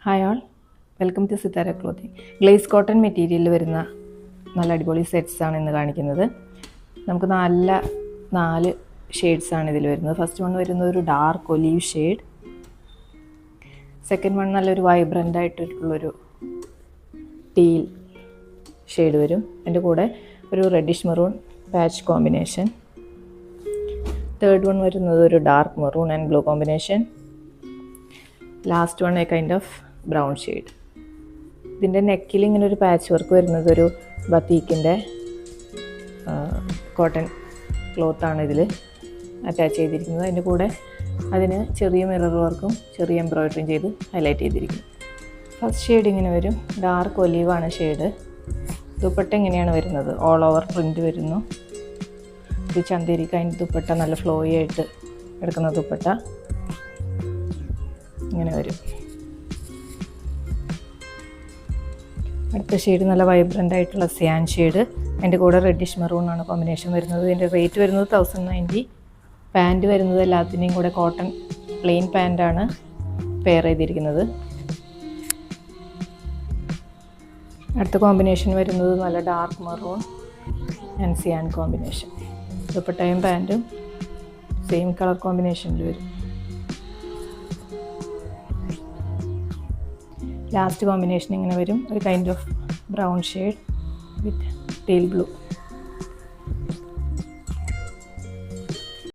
Hi all, welcome to Sithara clothing. Glace cotton മെറ്റീരിയലിൽ വരുന്ന നല്ല അടിപൊളി സെറ്റ്സാണ് ഇന്ന് കാണിക്കുന്നത്. നമുക്ക് നാല് ഷെയ്ഡ്സാണ് ഇതിൽ വരുന്നത്. ഫസ്റ്റ് വൺ വരുന്നത് ഒരു dark olive shade. Second one നല്ലൊരു വൈബ്രൻ്റ് ആയിട്ടുള്ളൊരു ടീൽ ഷെയ്ഡ് വരും. അതിൻ്റെ കൂടെ ഒരു reddish maroon patch combination. Third one വരുന്നത് ഒരു dark maroon and blue combination. Last one A kind of brown shade. ഇതിൻ്റെ നെക്കിൽ ഇങ്ങനെ ഒരു പാച്ച് വർക്ക് വരുന്നത് ഒരു ബത്തീക്കിൻ്റെ കോട്ടൺ ക്ലോത്താണ് ഇതിൽ അറ്റാച്ച് ചെയ്തിരിക്കുന്നത്. അതിൻ്റെ കൂടെ അതിന് ചെറിയ മിറർ വർക്കും ചെറിയ എംബ്രോയ്ഡറിയും ചെയ്ത് ഹൈലൈറ്റ് ചെയ്തിരിക്കുന്നു. ഫസ്റ്റ് ഷെയ്ഡ് ഇങ്ങനെ വരും, ഡാർക്ക് ഒലീവാണ് ഷെയ്ഡ്. ദുപ്പട്ട ഇങ്ങനെയാണ് വരുന്നത്, ഓൾ ഓവർ പ്രിൻറ്റ് വരുന്നു. ഇത് ചന്തേരിക്ക് അതിൻ്റെ ദുപ്പട്ട നല്ല ഫ്ലോയി ആയിട്ട് എടുക്കുന്ന ദുപ്പട്ട ഇങ്ങനെ വരും. അടുത്ത ഷെയ്ഡ് നല്ല വൈബ്രൻ്റ് ആയിട്ടുള്ള സിയാൻ ഷെയ്ഡ്. അതിൻ്റെ കൂടെ റെഡിഷ് മെറൂൺ ആണ് കോമ്പിനേഷൻ വരുന്നത്. ഇതിൻ്റെ റേറ്റ് വരുന്നത് 1090. പാൻറ്റ് വരുന്നത് എല്ലാത്തിൻ്റെയും കൂടെ കോട്ടൺ പ്ലെയിൻ പാൻറ്റാണ് പെയർ ചെയ്തിരിക്കുന്നത്. അടുത്ത കോമ്പിനേഷൻ വരുന്നത് നല്ല dark maroon and cyan combination. ദുപ്പട്ടയും പാൻറ്റും സെയിം കളർ കോമ്പിനേഷനിൽ വരും. ലാസ്റ്റ് കോമ്പിനേഷൻ ഇങ്ങനെ വരും, ഒരു kind of brown shade with teal blue.